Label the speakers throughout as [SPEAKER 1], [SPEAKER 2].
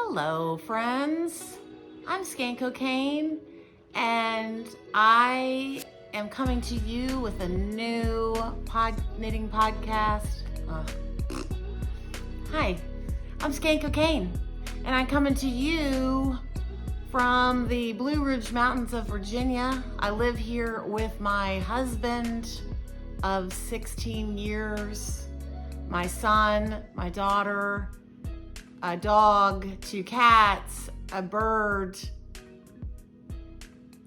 [SPEAKER 1] Hello, friends. I'm Scan Cocaine, and I am coming to you with a new knitting podcast. Hi, I'm Scan Cocaine, and I'm coming to you from the Blue Ridge Mountains of Virginia. I live here with my husband of 16 years, my son, my daughter, a dog, 2 cats, a bird. Is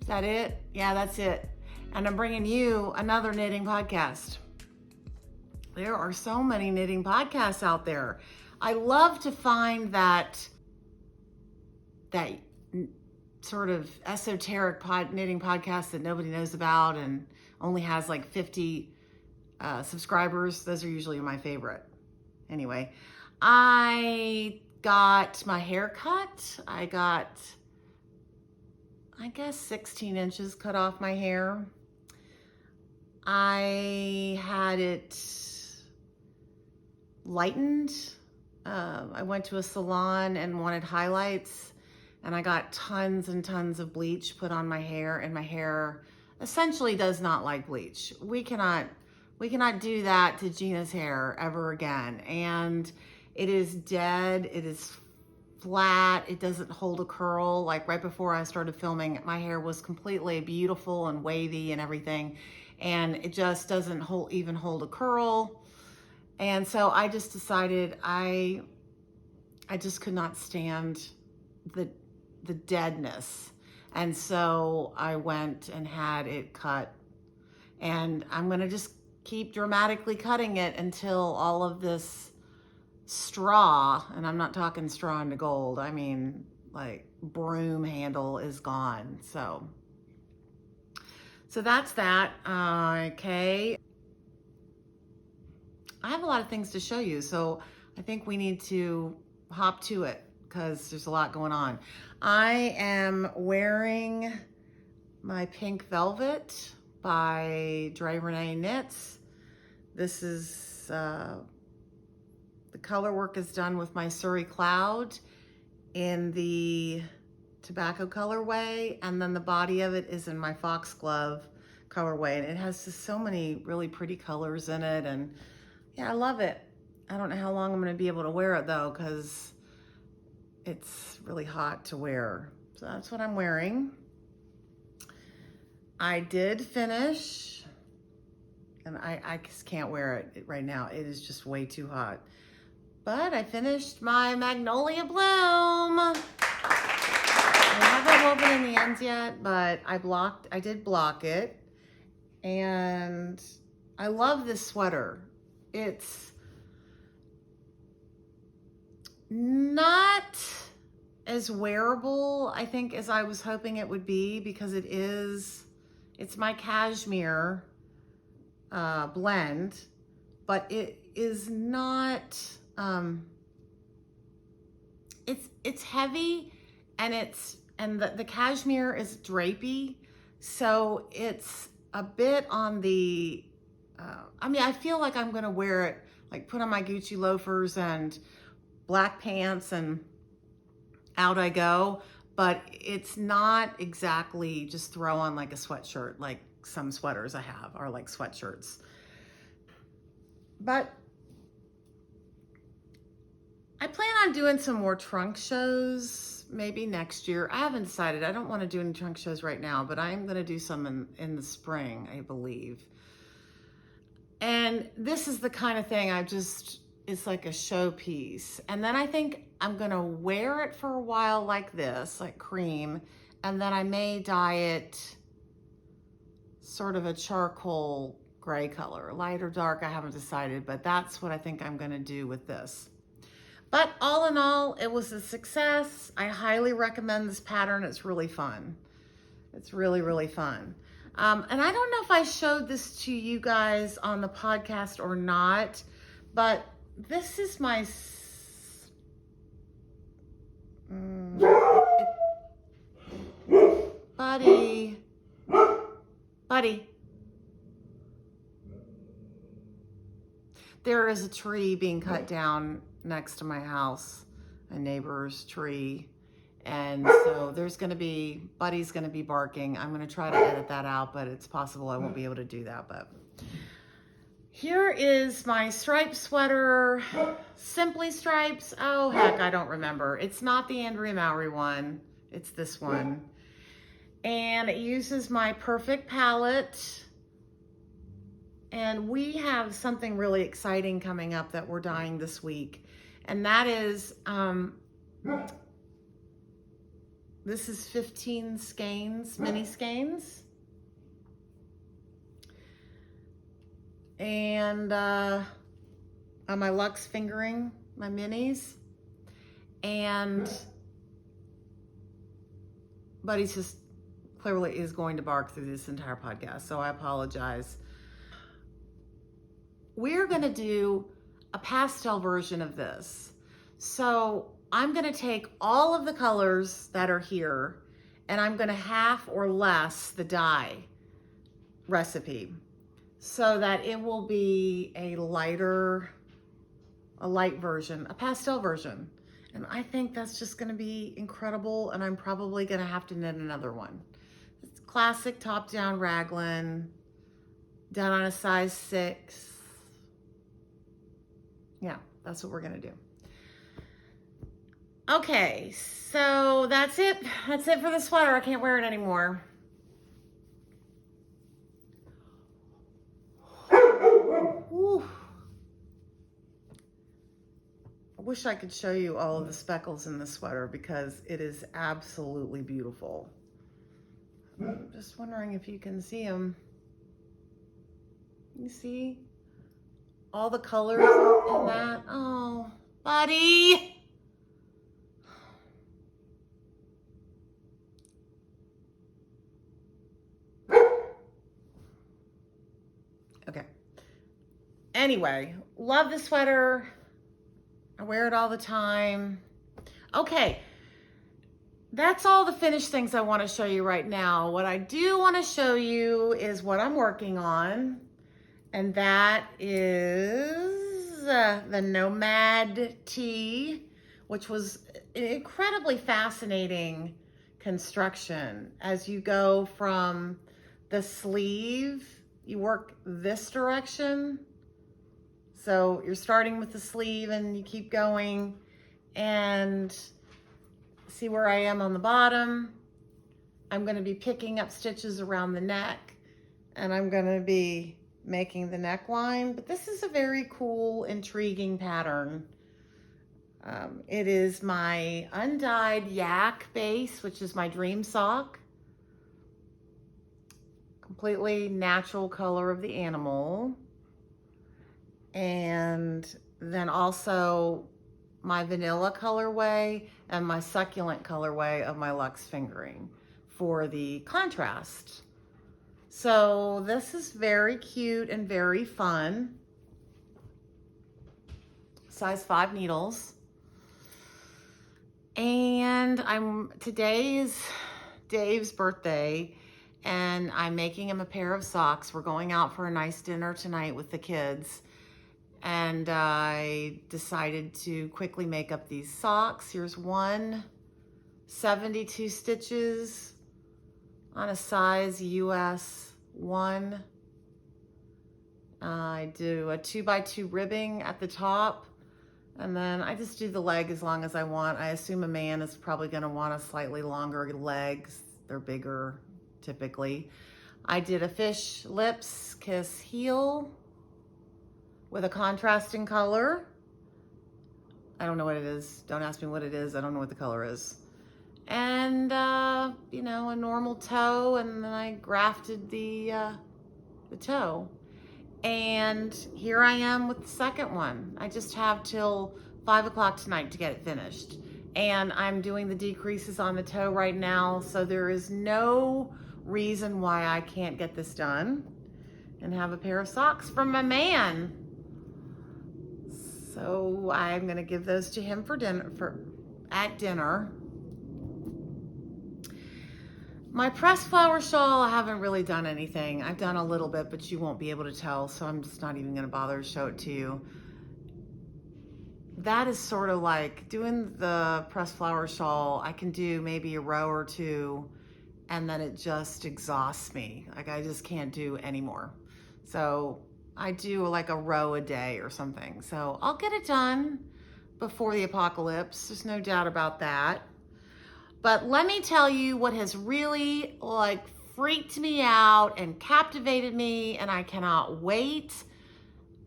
[SPEAKER 1] that it? Yeah, that's it. And I'm bringing you another knitting podcast. There are so many knitting podcasts out there. I love to find that sort of esoteric knitting podcast that nobody knows about and only has like 50 subscribers. Those are usually my favorite. Anyway, I got my hair cut. I got, I guess, 16 inches cut off my hair. I had it lightened. I went to a salon and wanted highlights, and I got tons and tons of bleach put on my hair, and my hair essentially does not like bleach. We cannot do that to Gina's hair ever again. And it is dead, it is flat, it doesn't hold a curl. Like right before I started filming, my hair was completely beautiful and wavy and everything, and it just doesn't even hold a curl. And so I just decided I just could not stand the deadness. And so I went and had it cut. And I'm gonna just keep dramatically cutting it until all of this straw, and I'm not talking straw into gold, I mean like broom handle, is gone. So that's that. Okay. I have a lot of things to show you, so I think we need to hop to it because there's a lot going on. I am wearing my pink velvet by Dre Renee Knits. This is, the color work is done with my Surrey Cloud in the tobacco colorway, and then the body of it is in my Foxglove colorway, and it has just so many really pretty colors in it, and yeah, I love it. I don't know how long I'm gonna be able to wear it though, because it's really hot to wear. So that's what I'm wearing. I did finish, and I just can't wear it right now. It is just way too hot. But I finished my Magnolia Bloom. I haven't woven in the ends yet, but I did block it. And I love this sweater. It's not as wearable, I think, as I was hoping it would be, because it's my cashmere blend, but it is not, it's heavy, and the cashmere is drapey, so it's a bit on the, I mean, I feel like I'm gonna wear it, like put on my Gucci loafers and black pants and out I go, but it's not exactly just throw on like a sweatshirt, like some sweaters I have are like sweatshirts. But I plan on doing some more trunk shows maybe next year. I haven't decided. I don't want to do any trunk shows right now, but I am going to do some in the spring, I believe. And this is the kind of thing it's like a showpiece. And then I think I'm going to wear it for a while like this, like cream, and then I may dye it sort of a charcoal gray color, light or dark, I haven't decided, but that's what I think I'm going to do with this. But all in all, it was a success. I highly recommend this pattern. It's really fun. It's really, really fun. And I don't know if I showed this to you guys on the podcast or not, but this is my, buddy. There is a tree being cut down next to my house. a neighbor's tree. And so there's going to be, Buddy's going to be barking. I'm going to try to edit that out, but it's possible I won't be able to do that. But here is my striped sweater, Simply Stripes. Oh, heck, I don't remember. It's not the Andrea Mowry one. It's this one. And it uses my Perfect palette. And we have something really exciting coming up that we're dyeing this week. And that is, this is 15 skeins, mini skeins. And on my Luxe fingering, my minis. And Buddy's just clearly is going to bark through this entire podcast, so I apologize. We're gonna do a pastel version of this. So I'm gonna take all of the colors that are here and I'm gonna half or less the dye recipe so that it will be a light version, a pastel version. And I think that's just gonna be incredible, and I'm probably gonna have to knit another one. It's classic top-down raglan, done on a size 6. Yeah, that's what we're gonna do. Okay, so that's it. That's it for the sweater. I can't wear it anymore. Whew. I wish I could show you all of the speckles in the sweater because it is absolutely beautiful. I'm just wondering if you can see them. You see all the colors in that? Oh, Buddy. Okay. Anyway, love the sweater. I wear it all the time. Okay. That's all the finished things I want to show you right now. What I do want to show you is what I'm working on. And that is the Nomad tee, which was an incredibly fascinating construction. As you go from the sleeve, you work this direction. So you're starting with the sleeve and you keep going, and see where I am on the bottom. I'm going to be picking up stitches around the neck, and I'm going to be making the neckline. But this is a very cool, intriguing pattern. It is my undyed yak base, which is my dream sock. Completely natural color of the animal. And then also my vanilla colorway and my succulent colorway of my Luxe fingering for the contrast. So this is very cute and very fun. Size 5 needles. And today is Dave's birthday, and I'm making him a pair of socks. We're going out for a nice dinner tonight with the kids. And I decided to quickly make up these socks. Here's one, 72 stitches on a size US 1. I do a 2x2 ribbing at the top, and then I just do the leg as long as I want. I assume a man is probably gonna want a slightly longer legs. They're bigger typically. I did a fish lips kiss heel with a contrasting color. I don't know what it is. Don't ask me what it is. I don't know what the color is. And, you know, a normal toe, and then I grafted the toe. And here I am with the second one. I just have till 5 o'clock tonight to get it finished. And I'm doing the decreases on the toe right now, so there is no reason why I can't get this done and have a pair of socks from my man. So I'm gonna give those to him for dinner, at dinner. My pressed flower shawl, I haven't really done anything. I've done a little bit, but you won't be able to tell, so I'm just not even gonna bother to show it to you. that is sort of like doing the pressed flower shawl. I can do maybe a row or two, and then it just exhausts me. Like I just can't do anymore. So I do like a row a day or something. So I'll get it done before the apocalypse. There's no doubt about that. But let me tell you what has really like freaked me out and captivated me, and I cannot wait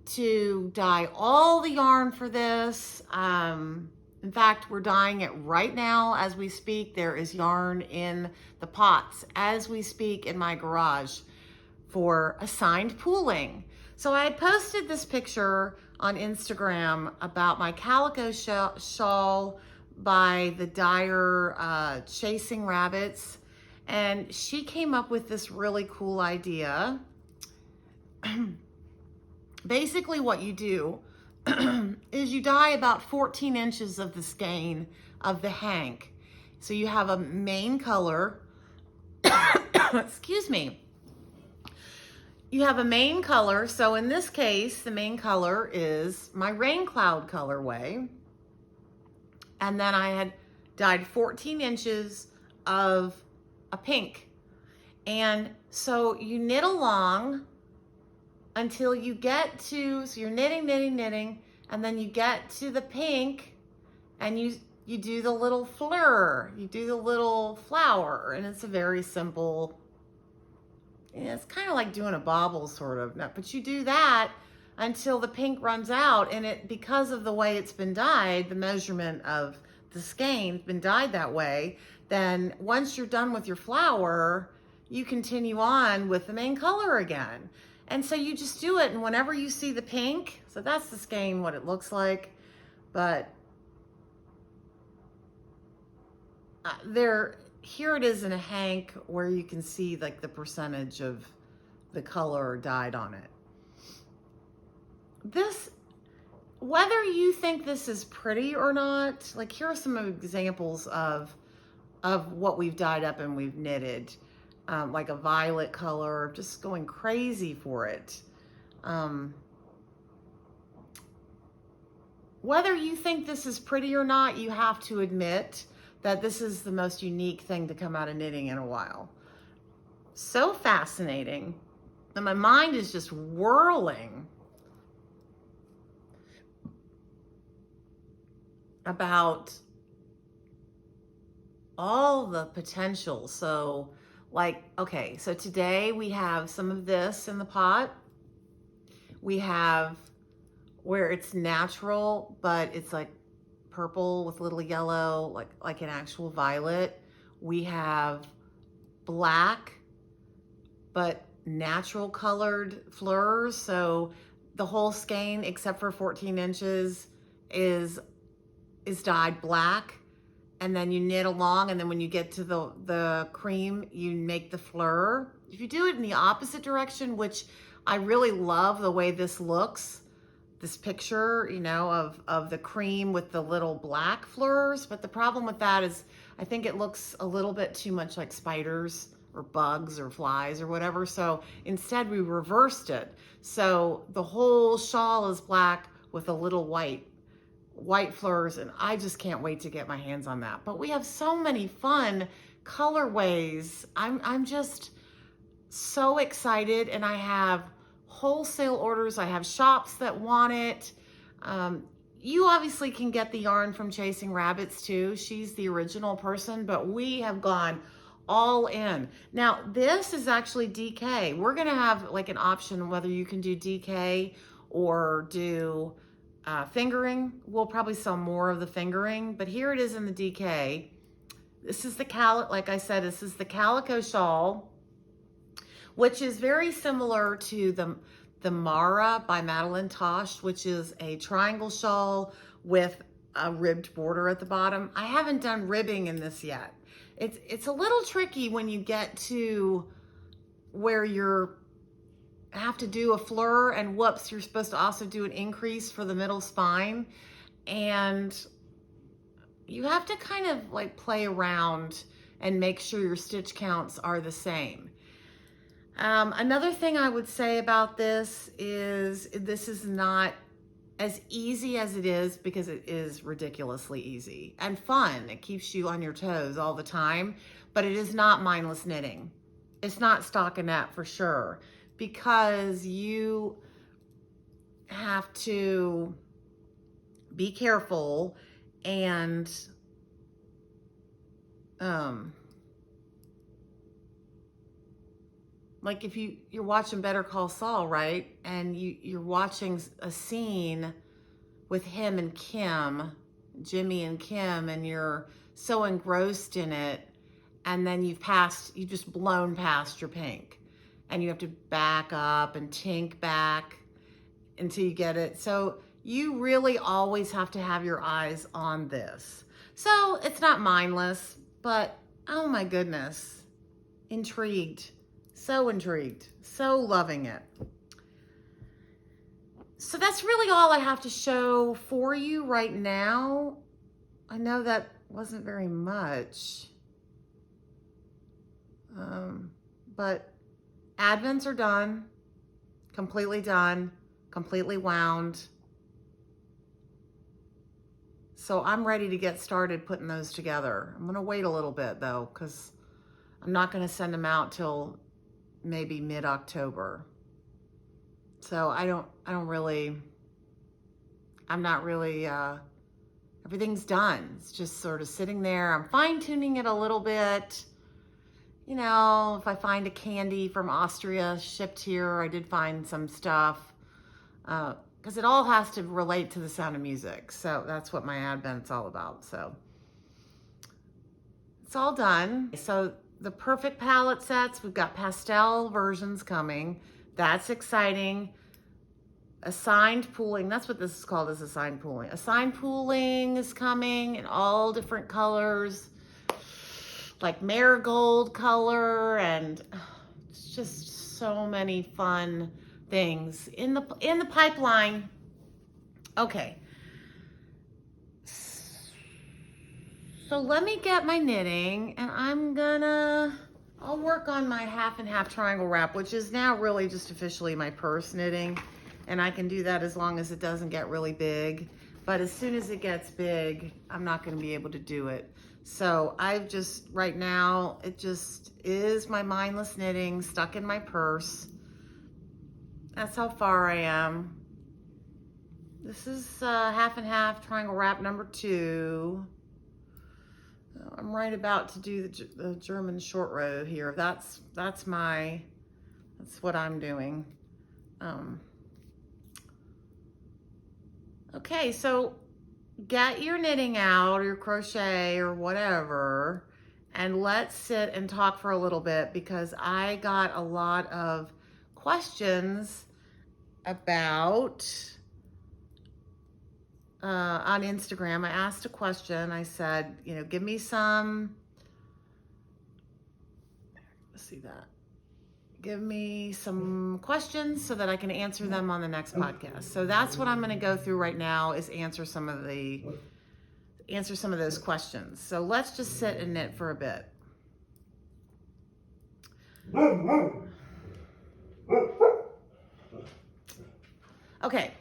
[SPEAKER 1] to dye all the yarn for this. In fact, we're dyeing it right now as we speak. There is yarn in the pots as we speak in my garage for assigned pooling. So I had posted this picture on Instagram about my Calico Shawl by the dyer Chasing Rabbits, and she came up with this really cool idea. Basically what you do is you dye about 14 inches of the skein of the hank. So you have a main color, excuse me. You have a main color. So in this case, the main color is my rain cloud colorway. And then I had dyed 14 inches of a pink. And so you knit along until you get to, so you're knitting, knitting, knitting, and then you get to the pink, and you do the little fleur, you do the little flower, and it's a very simple, it's kind of like doing a bobble sort of, but you do that until the pink runs out, and it, because of the way it's been dyed, the measurement of the skein been dyed that way, then once you're done with your flower, you continue on with the main color again. And so you just do it, and whenever you see the pink, so that's the skein, what it looks like, but here it is in a hank where you can see like the percentage of the color dyed on it. This, whether you think this is pretty or not, like here are some examples of what we've dyed up and we've knitted. Like a violet color, just going crazy for it. Whether you think this is pretty or not, you have to admit that this is the most unique thing to come out of knitting in a while. So fascinating, and my mind is just whirling about all the potential. So like, okay, so today we have some of this in the pot. We have where it's natural, but it's like purple with little yellow, like an actual violet. We have black, but natural colored fleurs. So the whole skein, except for 14 inches, is dyed black. And then you knit along, and then when you get to the cream, you make the fleur. If you do it in the opposite direction, which I really love the way this looks, this picture, you know, of the cream with the little black fleurs. But the problem with that is I think it looks a little bit too much like spiders or bugs or flies or whatever. So instead we reversed it. So the whole shawl is black with a little white fleurs, and I just can't wait to get my hands on that. But we have so many fun colorways. I'm just so excited, and I have wholesale orders. I have shops that want it. You obviously can get the yarn from Chasing Rabbits too. She's the original person, but we have gone all in. Now this is actually DK. We're gonna have like an option whether you can do DK or do fingering. We'll probably sell more of the fingering, but here it is in the DK. This is the like I said, this is the Calico Shawl, which is very similar to the Mara by Madeline Tosh, which is a triangle shawl with a ribbed border at the bottom. I haven't done ribbing in this yet. It's a little tricky when you get to where you're have to do a fleur, and whoops, you're supposed to also do an increase for the middle spine, and you have to kind of like play around and make sure your stitch counts are the same. Another thing I would say about this is not as easy as it is, because it is ridiculously easy and fun. It keeps you on your toes all the time, but it is not mindless knitting. It's not stockinette for sure, because you have to be careful and like if you're watching Better Call Saul, right? And you're watching a scene with him and Kim, Jimmy and Kim, and you're so engrossed in it, and then you've just blown past your pink, and you have to back up and tink back until you get it. So you really always have to have your eyes on this. So it's not mindless, but oh my goodness, intrigued, so loving it. So that's really all I have to show for you right now. I know that wasn't very much, but advents are done, completely wound. So I'm ready to get started putting those together. I'm gonna wait a little bit though, because I'm not gonna send them out till maybe mid-October. So I'm not really, everything's done. It's just sort of sitting there. I'm fine tuning it a little bit. You know, if I find a candy from Austria shipped here, I did find some stuff, because it all has to relate to the Sound of Music. So that's what my Advent's all about. So it's all done. So the perfect palette sets, we've got pastel versions coming. That's exciting. Assigned pooling, that's what this is called, is assigned pooling. Assigned pooling is coming in all different colors, like marigold color, and it's just so many fun things in the pipeline. Okay. So let me get my knitting, and I'll work on my half and half triangle wrap, which is now really just officially my purse knitting. And I can do that as long as it doesn't get really big. But as soon as it gets big, I'm not gonna be able to do it. So right now, it just is my mindless knitting stuck in my purse. That's how far I am. This is half and half triangle wrap number 2. I'm right about to do the German short row here. That's what I'm doing. Okay, so get your knitting out, or your crochet or whatever, and let's sit and talk for a little bit, because I got a lot of questions about on Instagram. I asked a question. I said, give me some, let's see that. Give me some questions so that I can answer them on the next podcast. So that's what I'm going to go through right now, is answer some of those questions. So let's just sit and knit for a bit. Okay.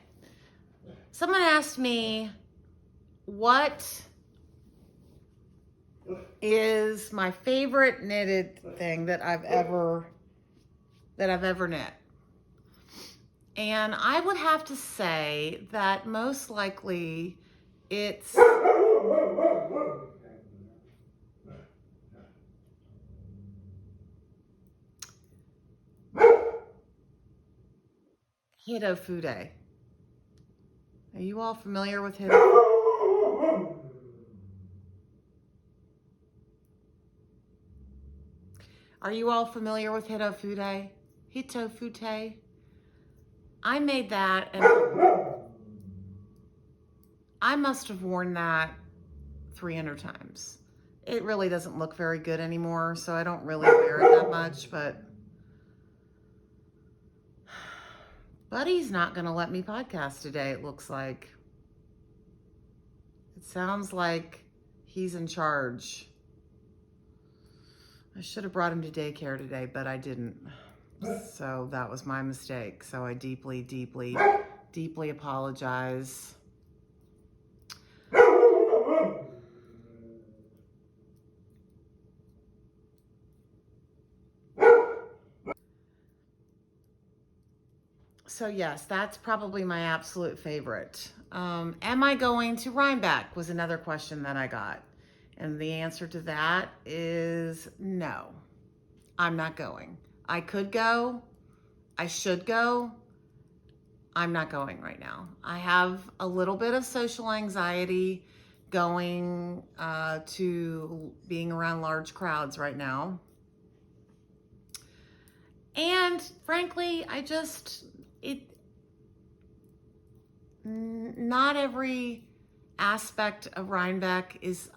[SPEAKER 1] Someone asked me, what is my favorite knitted thing that I've ever knit? And I would have to say that most likely it's Hito Fude. Are you all familiar with Hito? Are you all familiar with Hito Fude? Hito Fude. I made that, and I must have worn that 300 times. It really doesn't look very good anymore, so I don't really wear it that much, but Buddy's not gonna let me podcast today, it looks like. It sounds like he's in charge. I should have brought him to daycare today, but I didn't. So that was my mistake. So I deeply deeply apologize. So yes, that's probably my absolute favorite. Am I going to Rhinebeck was another question that I got. And the answer to that is no, I'm not going. I could go, I should go. I'm not going right now. I have a little bit of social anxiety going to being around large crowds right now. And frankly, not every aspect of Rhinebeck it's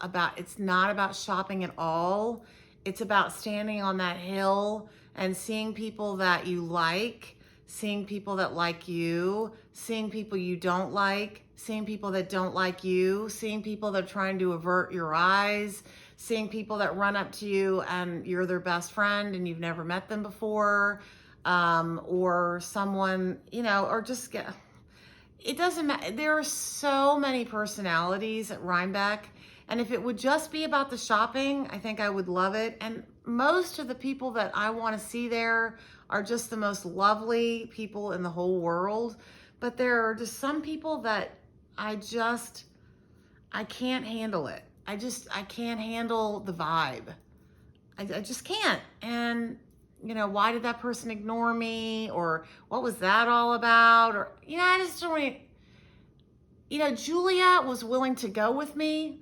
[SPEAKER 1] not about shopping at all. It's about standing on that hill and seeing people that you like, seeing people that like you, seeing people you don't like, seeing people that don't like you, seeing people that are trying to avert your eyes, seeing people that run up to you and you're their best friend and you've never met them before, or someone, or just get. It doesn't matter. There are so many personalities at Rhinebeck. And if it would just be about the shopping, I think I would love it. And most of the people that I want to see there are just the most lovely people in the whole world. But there are just some people that I can't handle it. I can't handle the vibe. I just can't. And why did that person ignore me? Or what was that all about? Or, I just don't, Julia was willing to go with me.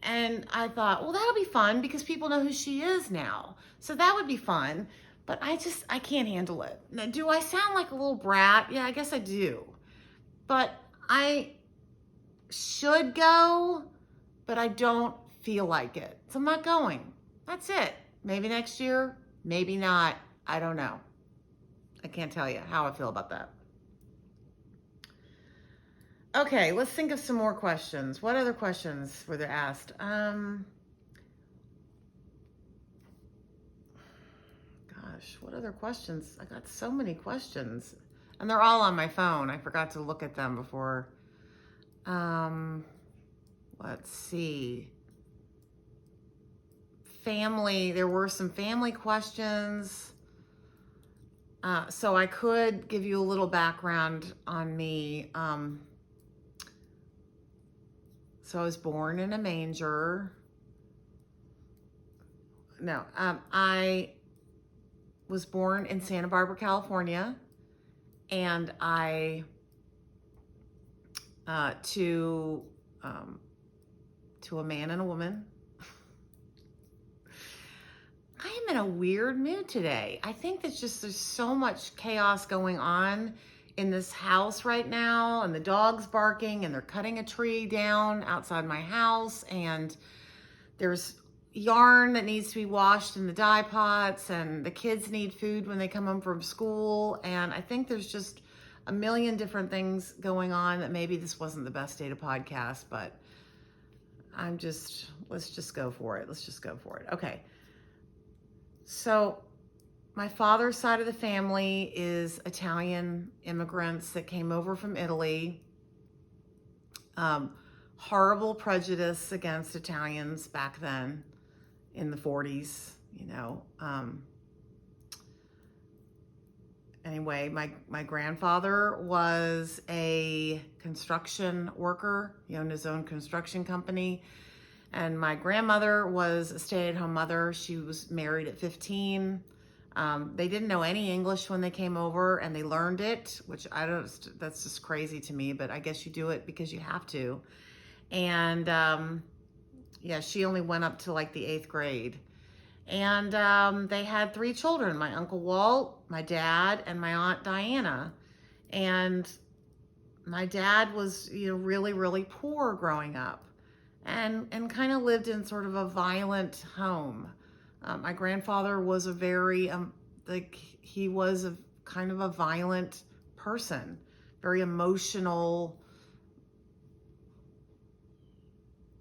[SPEAKER 1] And I thought, well, that'll be fun because people know who she is now. So that would be fun. But I can't handle it. Now, do I sound like a little brat? Yeah, I guess I do. But I should go, but I don't feel like it. So I'm not going. That's it. Maybe next year, maybe not. I don't know. I can't tell you how I feel about that. Okay, let's think of some more questions. What other questions were there asked? Gosh, what other questions? I got so many questions. And they're all on my phone. I forgot to look at them before. Let's see. Family, there were some family questions. So I could give you a little background on me. So I was born in a manger. No, I was born in Santa Barbara, California, and I to a man and a woman. I am in a weird mood today. I think there's so much chaos going on in this house right now, and the dog's barking, and they're cutting a tree down outside my house, and there's yarn that needs to be washed in the dye pots, and the kids need food when they come home from school, and I think there's just a million different things going on that maybe this wasn't the best day to podcast, but let's just go for it. Let's just go for it. Okay. So my father's side of the family is Italian immigrants that came over from Italy. Horrible prejudice against Italians back then in the 40s, Anyway, my grandfather was a construction worker. He owned his own construction company. And my grandmother was a stay-at-home mother. She was married at 15. They didn't know any English when they came over, and they learned it, which that's just crazy to me, but I guess you do it because you have to. And she only went up to like the 8th grade. And they had 3 children, my Uncle Walt, my dad, and my Aunt Diana. And my dad was, really, really poor growing up, and kind of lived in sort of a violent home. My grandfather was he was a kind of a violent person, very emotional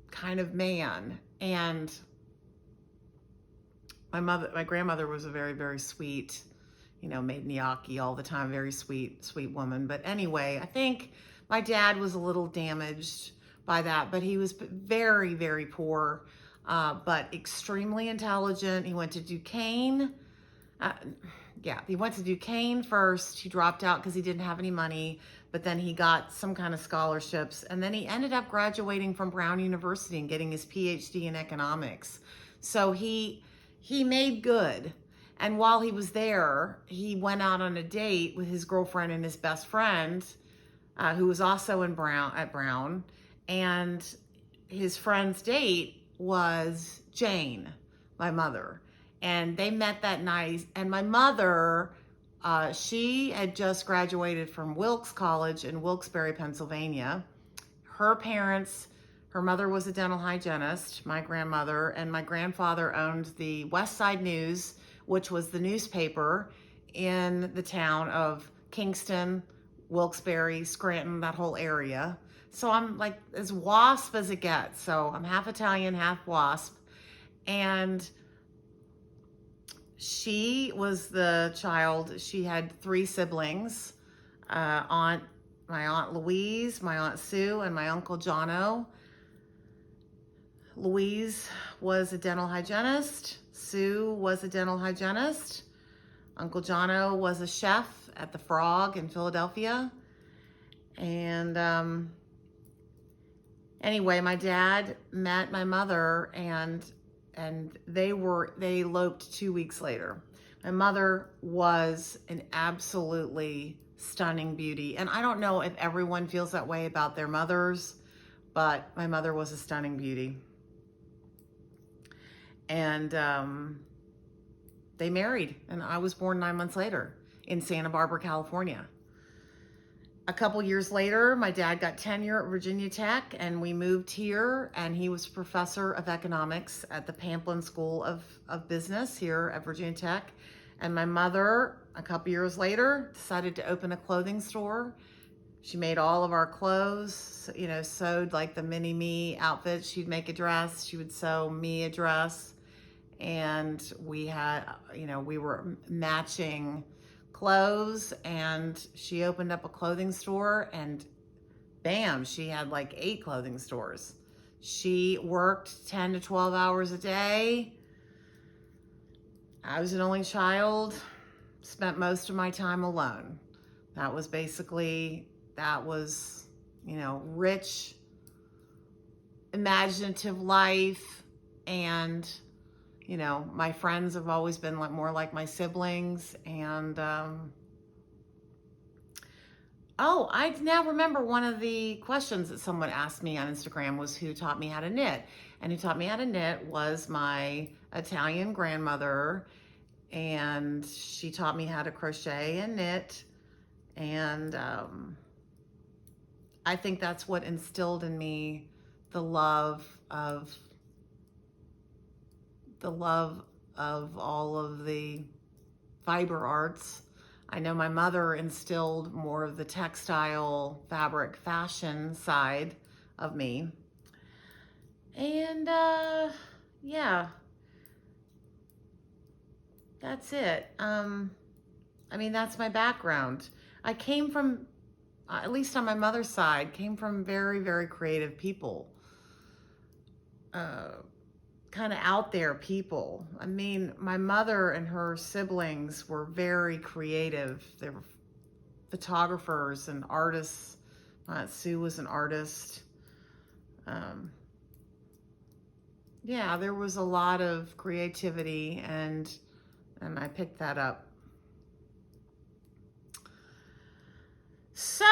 [SPEAKER 1] kind of man. And my grandmother was a very, very sweet, you know, made gnocchi all the time. Very sweet, sweet woman. But anyway, I think my dad was a little damaged by that, but he was very, very poor, but extremely intelligent. He went to Duquesne. Uh, yeah, he went to Duquesne first. He dropped out because he didn't have any money, but then he got some kind of scholarships. And then he ended up graduating from Brown University and getting his PhD in economics. So he made good. And while he was there, he went out on a date with his girlfriend and his best friend, who was also at Brown. And his friend's date was Jane, my mother. And they met that night. And my mother, she had just graduated from Wilkes College in Wilkes-Barre, Pennsylvania. Her parents, her mother was a dental hygienist, my grandmother, and my grandfather owned the West Side News, which was the newspaper in the town of Kingston, Wilkes-Barre, Scranton, that whole area. So I'm like as WASP as it gets. So I'm half Italian, half WASP. And she was the child. She had 3 siblings, my Aunt Louise, my Aunt Sue, and my Uncle Jono. Louise was a dental hygienist. Sue was a dental hygienist. Uncle Jono was a chef at the Frog in Philadelphia. And anyway, my dad met my mother and they eloped 2 weeks later. My mother was an absolutely stunning beauty. And I don't know if everyone feels that way about their mothers, but my mother was a stunning beauty. And they married, and I was born 9 months later in Santa Barbara, California. A couple years later, my dad got tenure at Virginia Tech, and we moved here, and he was professor of economics at the Pamplin School of Business here at Virginia Tech. And my mother, a couple years later, decided to open a clothing store. She made all of our clothes, you know, sewed like the mini-me outfits. She'd make a dress, she would sew me a dress. And we had, you know, we were matching clothes, and she opened up a clothing store, and bam, she had like 8 clothing stores. She worked 10 to 12 hours a day. I was an only child, spent most of my time alone. That was, you know, rich, imaginative life. And you know, my friends have always been like more like my siblings. And oh, I now remember one of the questions that someone asked me on Instagram was who taught me how to knit. And who taught me how to knit was my Italian grandmother. And she taught me how to crochet and knit. And I think that's what instilled in me the love of all of the fiber arts. I know my mother instilled more of the textile, fabric, fashion side of me. And yeah, that's it. I mean, that's my background. I came from, at least on my mother's side, came from very, very creative people. Kind of out there people. I mean, my mother and her siblings were very creative. They were photographers and artists. Sue was an artist. Yeah, there was a lot of creativity, and I picked that up. So,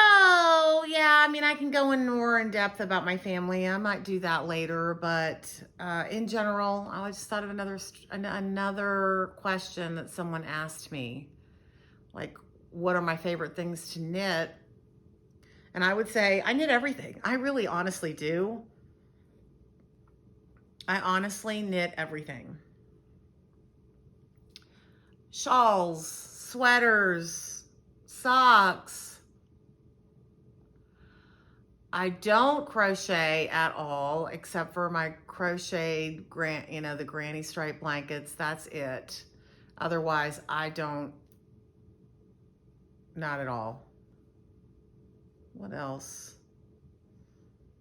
[SPEAKER 1] yeah, I mean, I can go in more in depth about my family. I might do that later, but in general, I just thought of another question that someone asked me, like, what are my favorite things to knit? And I would say, I knit everything. I really honestly do. I honestly knit everything. Shawls, sweaters, socks. I don't crochet at all, except for my crocheted, the granny stripe blankets. That's it. Otherwise, I don't not at all. What else?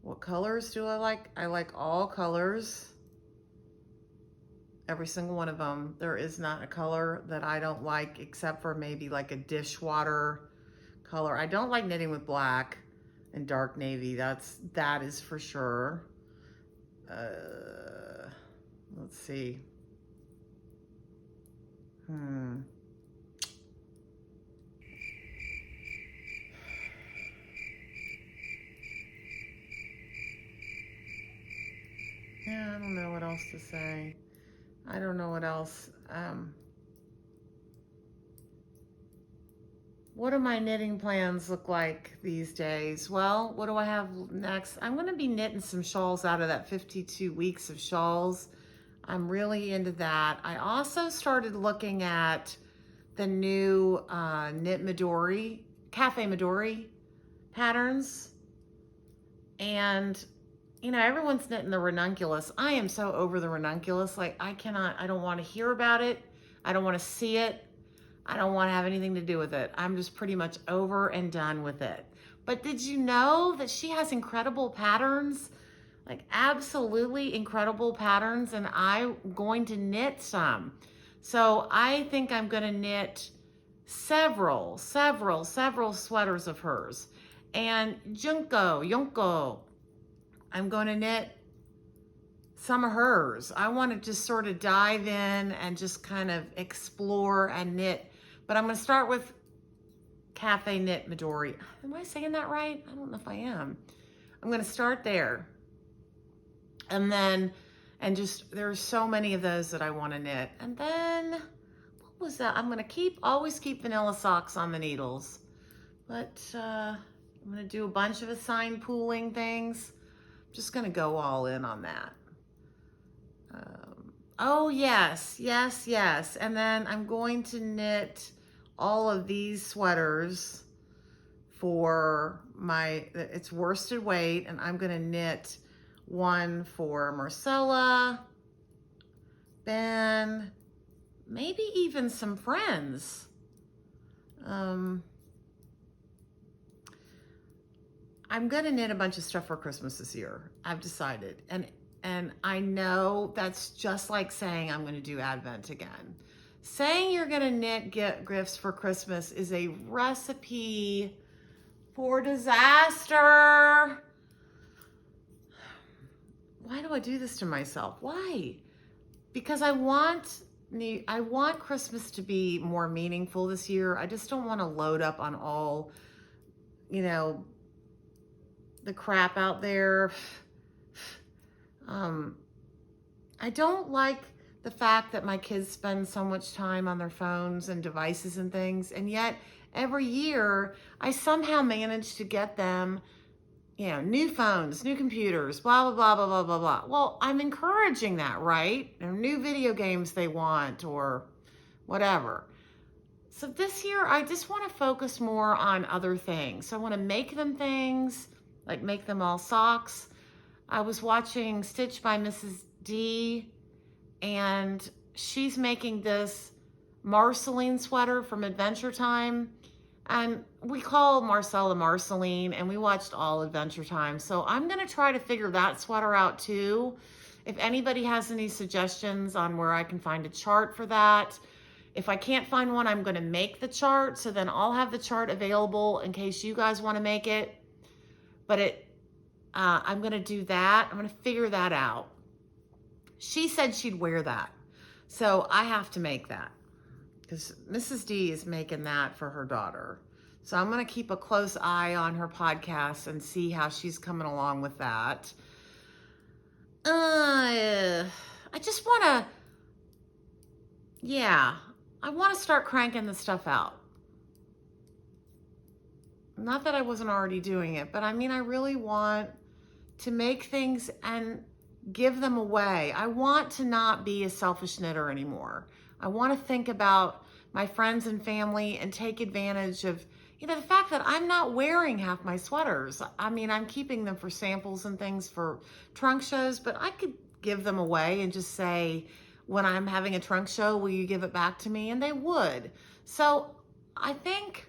[SPEAKER 1] What colors do I like? I like all colors. Every single one of them. There is not a color that I don't like except for maybe like a dishwater color. I don't like knitting with black and dark navy. That is for sure. Let's see. Yeah, I don't know what else to say. I don't know what else. What do my knitting plans look like these days? Well, what do I have next? I'm going to be knitting some shawls out of that 52 weeks of shawls. I'm really into that. I also started looking at the new Knit Midori, Cafe Midori patterns. And, you know, everyone's knitting the ranunculus. I am so over the ranunculus. Like, I don't want to hear about it. I don't want to see it. I don't want to have anything to do with it. I'm just pretty much over and done with it. But did you know that she has incredible patterns? Like absolutely incredible patterns, and I'm going to knit some. So I think I'm going to knit several sweaters of hers. And Junko, I'm going to knit some of hers. I want to just sort of dive in and just kind of explore and knit. But I'm going to start with Cafe Knit Midori. Am I saying that right? I don't know if I am. I'm going to start there. And then, there's so many of those that I want to knit. And then, what was that? I'm going to always keep vanilla socks on the needles. But I'm going to do a bunch of assigned pooling things. I'm just going to go all in on that. Oh, yes. And then I'm going to knit all of these sweaters for it's worsted weight, and I'm going to knit one for Marcella, Ben, maybe even some friends. I'm going to knit a bunch of stuff for Christmas this year. I've decided. And I know that's just like saying I'm going to do Advent again. Saying you're going to knit gifts for Christmas is a recipe for disaster. Why do I do this to myself? Why? Because I want Christmas to be more meaningful this year. I just don't want to load up on all, the crap out there. I don't like the fact that my kids spend so much time on their phones and devices and things, and yet every year I somehow manage to get them, new phones, new computers, blah, blah, blah, blah, blah, blah, blah. Well, I'm encouraging that, right? Or new video games they want or whatever. So this year, I just want to focus more on other things. So I want to make them things, like make them all socks. I was watching Stitch by Mrs. D, and she's making this Marceline sweater from Adventure Time. And we call Marcella Marceline, and we watched all Adventure Time. So I'm going to try to figure that sweater out too. If anybody has any suggestions on where I can find a chart for that. If I can't find one, I'm going to make the chart. So then I'll have the chart available in case you guys want to make it. But I'm going to do that. I'm going to figure that out. She said she'd wear that. So I have to make that because Mrs. D is making that for her daughter. So I'm going to keep a close eye on her podcast and see how she's coming along with that. I just want to, I want to start cranking the stuff out. Not that I wasn't already doing it, but I mean, I really want to make things and give them away. I want to not be a selfish knitter anymore. I want to think about my friends and family and take advantage of, the fact that I'm not wearing half my sweaters. I mean, I'm keeping them for samples and things for trunk shows, but I could give them away and just say, when I'm having a trunk show, will you give it back to me? And they would. So I think,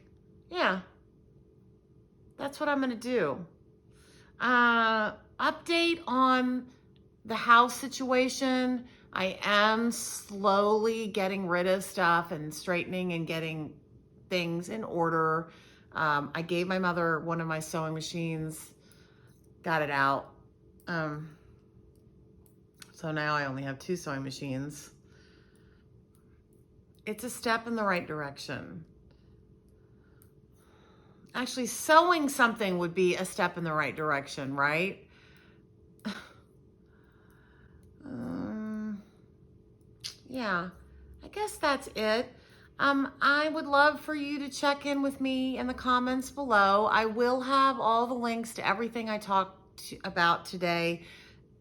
[SPEAKER 1] yeah, that's what I'm going to do. Update on the house situation. I am slowly getting rid of stuff and straightening and getting things in order. I gave my mother one of my sewing machines, got it out. So now I only have 2 sewing machines. It's a step in the right direction. Actually, sewing something would be a step in the right direction, right? Yeah, I guess that's it. I would love for you to check in with me in the comments below. I will have all the links to everything I talked about today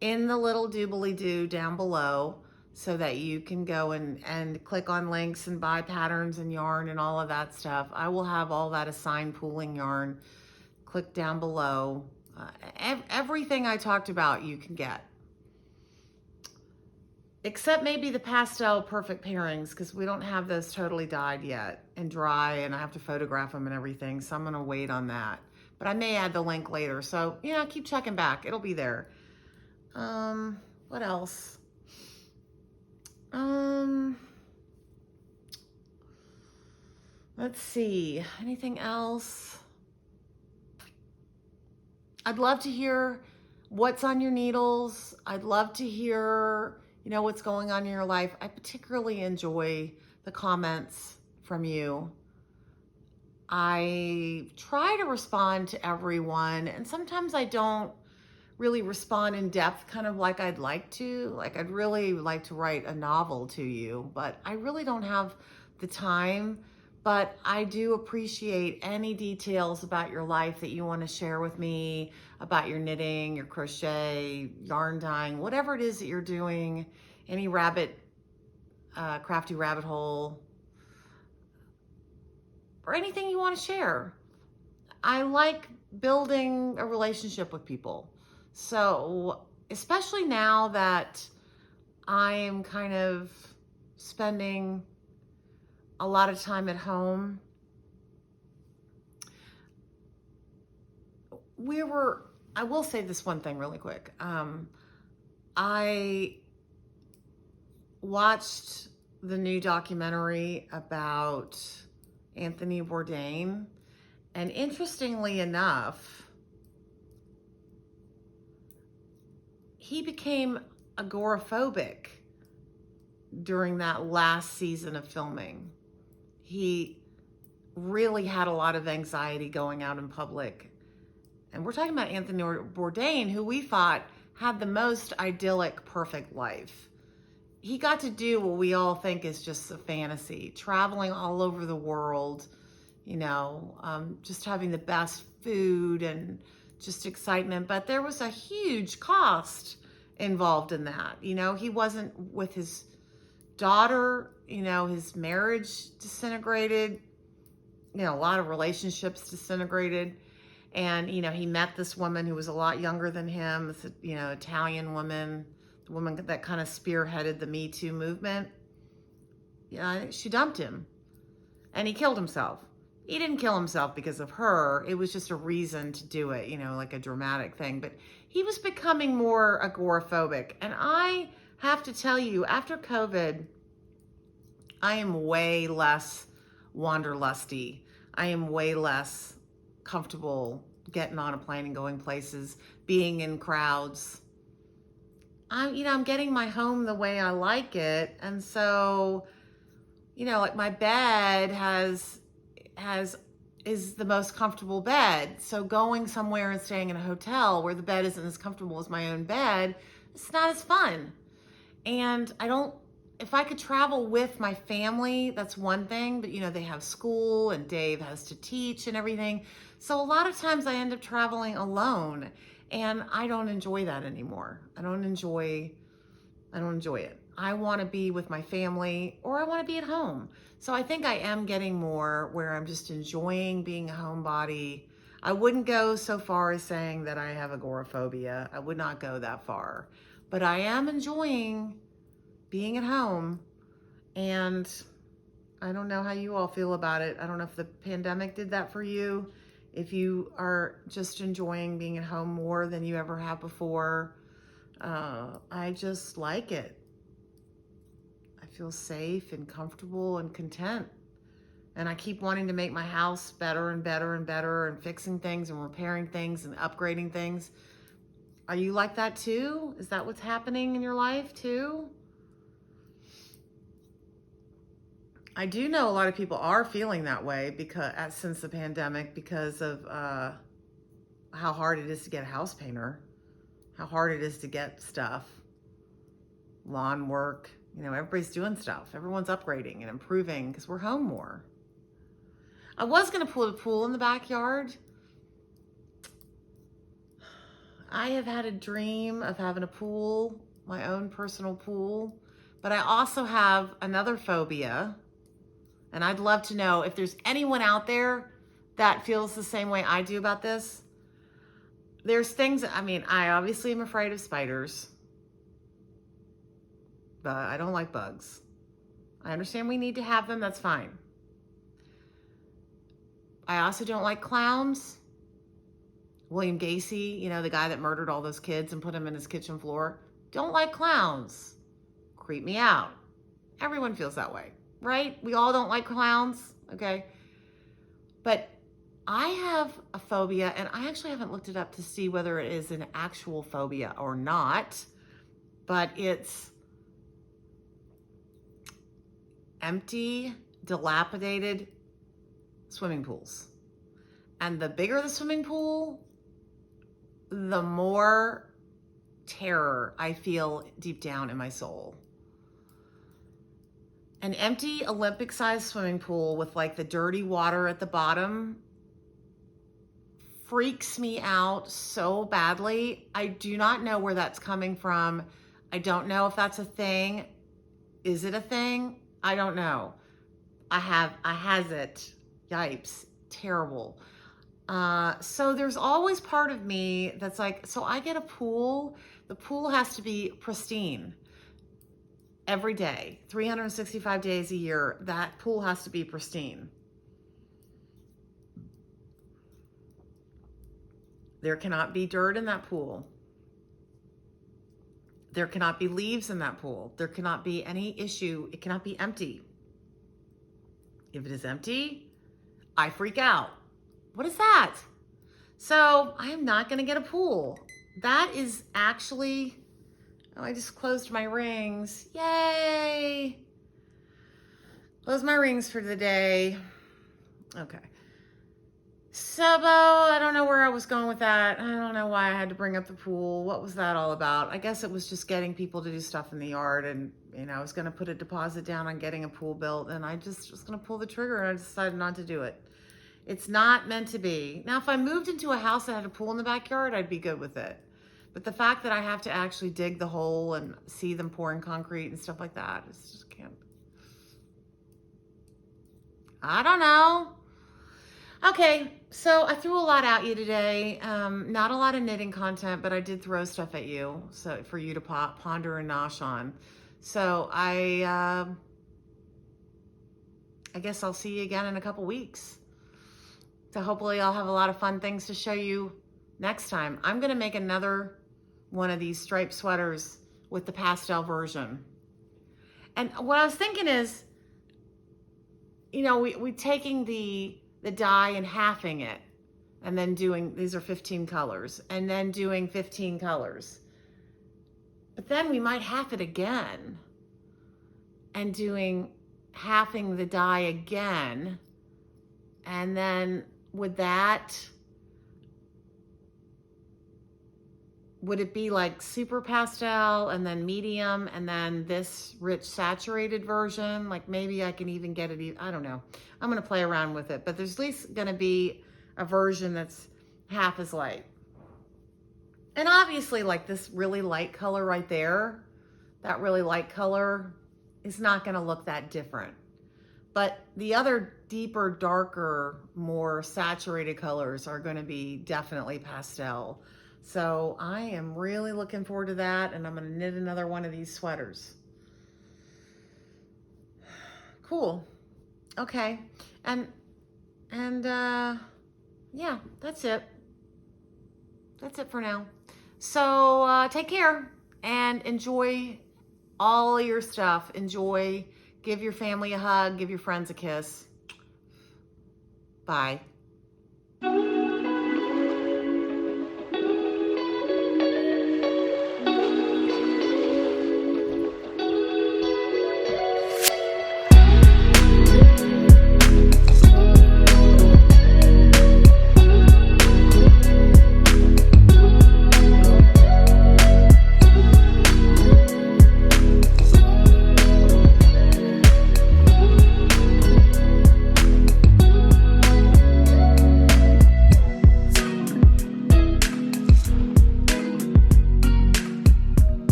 [SPEAKER 1] in the little doobly-doo down below so that you can go and click on links and buy patterns and yarn and all of that stuff. I will have all that assigned pooling yarn. Click down below. Everything I talked about you can get. Except maybe the pastel perfect pairings, because we don't have those totally dyed yet and dry, and I have to photograph them and everything, so I'm going to wait on that. But I may add the link later, so yeah, keep checking back. It'll be there. What else? Let's see. Anything else? I'd love to hear what's on your needles. I'd love to hear, what's going on in your life. I particularly enjoy the comments from you. I try to respond to everyone, and sometimes I don't really respond in depth, kind of like I'd like to. Like, I'd really like to write a novel to you, but I really don't have the time. But I do appreciate any details about your life that you want to share with me, about your knitting, your crochet, yarn dyeing, whatever it is that you're doing, any crafty rabbit hole, or anything you want to share. I like building a relationship with people. So, especially now that I am kind of spending a lot of time at home, I will say this one thing really quick. I watched the new documentary about Anthony Bourdain, and interestingly enough, he became agoraphobic during that last season of filming. He really had a lot of anxiety going out in public. And we're talking about Anthony Bourdain, who we thought had the most idyllic, perfect life. He got to do what we all think is just a fantasy, traveling all over the world, just having the best food and just excitement. But there was a huge cost involved in that. He wasn't with his daughter, his marriage disintegrated, a lot of relationships disintegrated. And, he met this woman who was a lot younger than him, this, Italian woman, the woman that kind of spearheaded the Me Too movement. She dumped him and he killed himself. He didn't kill himself because of her. It was just a reason to do it, like a dramatic thing. But he was becoming more agoraphobic. And I have to tell you, after COVID, I am way less wanderlusty. I am way less comfortable getting on a plane and going places, being in crowds. I'm getting my home the way I like it. And so, like my bed is the most comfortable bed. So going somewhere and staying in a hotel where the bed isn't as comfortable as my own bed, it's not as fun. And if I could travel with my family, that's one thing, but they have school and Dave has to teach and everything. So a lot of times I end up traveling alone, and I don't enjoy that anymore. I don't enjoy it. I want to be with my family, or I want to be at home. So I think I am getting more where I'm just enjoying being a homebody. I wouldn't go so far as saying that I have agoraphobia. I would not go that far, but I am enjoying being at home. And I don't know how you all feel about it. I don't know if the pandemic did that for you, if you are just enjoying being at home more than you ever have before. I just like it. I feel safe and comfortable and content. And I keep wanting to make my house better and better and better, and fixing things and repairing things and upgrading things. Are you like that too? Is that what's happening in your life too? I do know a lot of people are feeling that way because since the pandemic, because of how hard it is to get a house painter, how hard it is to get stuff, lawn work. You know, everybody's doing stuff. Everyone's upgrading and improving because we're home more. I was going to put a pool in the backyard. I have had a dream of having a pool, my own personal pool, but I also have another phobia. And I'd love to know if there's anyone out there that feels the same way I do about this. There's things, I mean, I obviously am afraid of spiders, but I don't like bugs. I understand we need to have them, that's fine. I also don't like clowns. William Gacy, you know, the guy that murdered all those kids and put them in his kitchen floor. Don't like clowns. Creep me out. Everyone feels that way, right? We all don't like clowns, okay? But I have a phobia, and I actually haven't looked it up to see whether it is an actual phobia or not, but it's empty, dilapidated swimming pools. And the bigger the swimming pool, the more terror I feel deep down in my soul. An empty Olympic-sized swimming pool with like the dirty water at the bottom freaks me out so badly. I do not know where that's coming from. I don't know if that's a thing. Is it a thing? I don't know. I has it. Yipes. Terrible. So there's always part of me that's like, so I get a pool. The pool has to be pristine every day, 365 days a year. That pool has to be pristine. There cannot be dirt in that pool. There cannot be leaves in that pool. There cannot be any issue. It cannot be empty. If it is empty, I freak out. What is that? So I am not going to get a pool. That is actually, oh, I just closed my rings. Yay. Close my rings for the day. Okay. Sabo, I don't know where I was going with that. I don't know why I had to bring up the pool. What was that all about? I guess it was just getting people to do stuff in the yard, and you know, I was going to put a deposit down on getting a pool built, and I just was going to pull the trigger, and I decided not to do it. It's not meant to be. Now, if I moved into a house that had a pool in the backyard, I'd be good with it. But the fact that I have to actually dig the hole and see them pouring concrete and stuff like that, it's just can't. I don't know. Okay, so I threw a lot at you today. Not a lot of knitting content, but I did throw stuff at you so for you to ponder and nosh on. So I guess I'll see you again in a couple weeks. So hopefully I'll have a lot of fun things to show you next time. I'm gonna make another one of these striped sweaters with the pastel version. And what I was thinking is, you know, we taking the dye and halving it, and then doing, these are 15 colors, and then doing 15 colors. But then we might half it again and doing halving the dye again. And then would it be like super pastel and then medium and then this rich saturated version? Like maybe I can even get it, I don't know. I'm gonna play around with it, but there's at least gonna be a version that's half as light. And obviously like this really light color right there, that really light color is not gonna look that different. But the other deeper, darker, more saturated colors are gonna be definitely pastel. So I am really looking forward to that, and I'm gonna knit another one of these sweaters. Cool. Okay. And yeah, that's it. That's it for now. So take care and enjoy all your stuff. Enjoy. Give your family a hug. Give your friends a kiss. Bye.